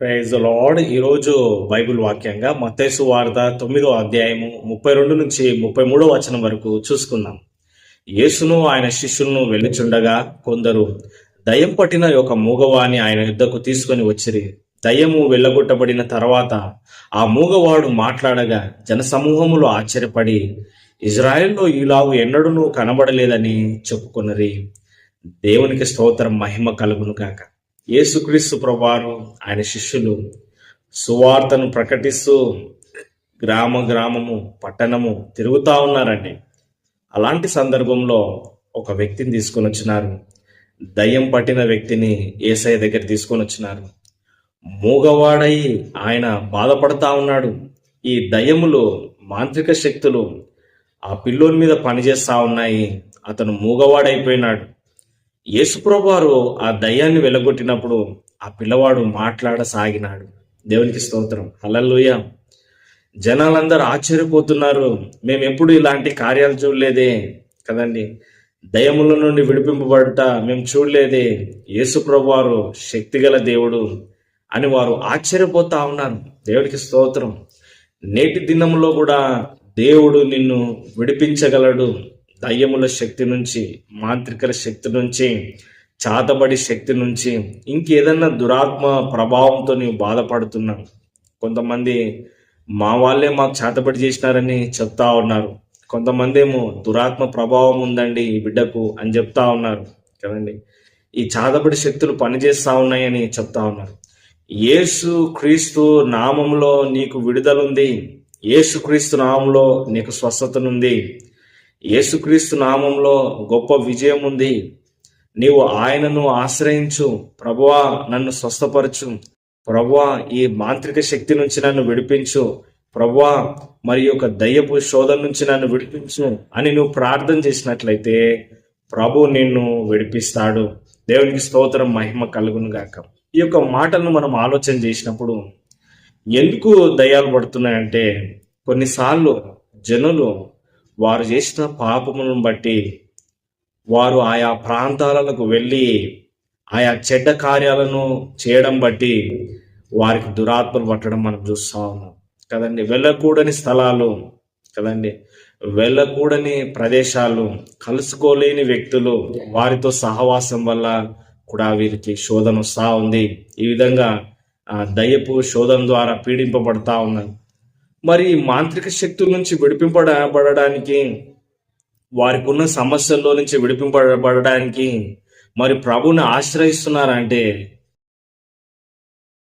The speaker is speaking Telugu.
Praise the Lord. ఈరోజు బైబిల్ వాక్యంగా మత్తయి సువార్త 9వ అధ్యాయము 32 నుంచి 33వ వచనం వరకు చూసుకుందాం. యేసును ఆయన శిష్యులను వెళ్ళుచుండగా కొందరు దయ్యం పట్టిన ఒక మూగవాని ఆయన యుద్ధకు తీసుకొని వచ్చిరి. దయ్యము వెళ్ళగొట్టబడిన తర్వాత ఆ మూగవాడు మాట్లాడగా జనసమూహములు ఆశ్చర్యపడి ఇజ్రాయెల్లో ఈలాగు ఎన్నడూనూ కనబడలేదని చెప్పుకొన్నరి. దేవునికి స్తోత్రం, మహిమ కలుగును గాక. యేసుక్రీస్తు ప్రభువారు ఆయన శిష్యులు సువార్తను ప్రకటిస్తూ గ్రామము పట్టణము తిరుగుతూ ఉన్నారండి. అలాంటి సందర్భంలో ఒక వ్యక్తిని తీసుకొని వచ్చినారు. దయ్యం పట్టిన వ్యక్తిని యేసయ్య దగ్గర తీసుకొని వచ్చినారు. మూగవాడై ఆయన బాధపడతా ఉన్నాడు. ఈ దయ్యములు, మాంత్రిక శక్తులు ఆ పిల్లోని మీద పనిచేస్తా ఉన్నాయి. అతను మూగవాడైపోయినాడు. యేసుప్రభు వారు ఆ దయ్యాన్ని వెలగొట్టినప్పుడు ఆ పిల్లవాడు మాట్లాడసాగినాడు. దేవునికి స్తోత్రం, హల్లెలూయా. జనాలందరూ ఆశ్చర్యపోతున్నారు, మేము ఎప్పుడు ఇలాంటి కార్యాలు చూడలేదే కదండి, దయ్యముల నుండి విడిపింపబడుట మేము చూడలేదే, యేసుప్రభు వారు శక్తిగల దేవుడు అని వారు ఆశ్చర్యపోతా ఉన్నారు. దేవునికి స్తోత్రం. నేటి దినంలో కూడా దేవుడు నిన్ను విడిపించగలడు. దయ్యముల శక్తి నుంచి, మాంత్రికల శక్తి నుంచి, చాతబడి శక్తి నుంచి, ఇంకేదన్నా దురాత్మ ప్రభావంతో నీవు బాధపడుతున్నావు. కొంతమంది మా వాళ్ళే మాకు చాతబడి చేసినారని చెప్తా ఉన్నారు. కొంతమంది ఏమో దురాత్మ ప్రభావం ఉందండి ఈ బిడ్డకు అని చెప్తా ఉన్నారు కదండి. ఈ చాతబడి శక్తులు పనిచేస్తా ఉన్నాయని చెప్తా ఉన్నారు. యేసు క్రీస్తు నామంలో నీకు విడుదలుంది. యేసు క్రీస్తు నామంలో నీకు స్వస్థతనుంది. యేసుక్రీస్తు నామంలో గొప్ప విజయం ఉంది. నీవు ఆయనను ఆశ్రయించు. ప్రభువా నన్ను స్వస్థపరచు, ప్రభువా ఈ మాంత్రిక శక్తి నుంచి నన్ను విడిపించు, ప్రభువా మరి యొక్క దయ్యపు శోధన నుంచి నన్ను విడిపించు అని నువ్వు ప్రార్థన చేసినట్లయితే ప్రభు నిన్ను విడిపిస్తాడు. దేవునికి స్తోత్రం, మహిమ కలుగును గాక. ఈ యొక్క మాటలను మనం ఆలోచన చేసినప్పుడు ఎందుకు దయ్యాలు పడుతున్నాయంటే, కొన్నిసార్లు జనులు వారు చేసిన పాపములను బట్టి వారు ఆయా ప్రాంతాలకు వెళ్ళి ఆయా చెడ్డ కార్యాలను చేయడం బట్టి వారికి దురాత్మలు పట్టడం మనం చూస్తూ ఉన్నాం కదండి. వెళ్ళకూడని స్థలాలు కదండి, వెళ్ళకూడని ప్రదేశాలు, కలుసుకోలేని వ్యక్తులు, వారితో సహవాసం వల్ల కూడా వీరికి శోధన వస్తూ ఉంది. ఈ విధంగా దయ్యపు శోధన ద్వారా పీడింపబడతా ఉన్నారు. మరి మాంత్రిక శక్తుల నుంచి విడిపింపబడడానికి, వారికి ఉన్న సమస్యల్లో నుంచి విడిపింపబడడానికి మరి ప్రభుని ఆశ్రయిస్తున్నారంటే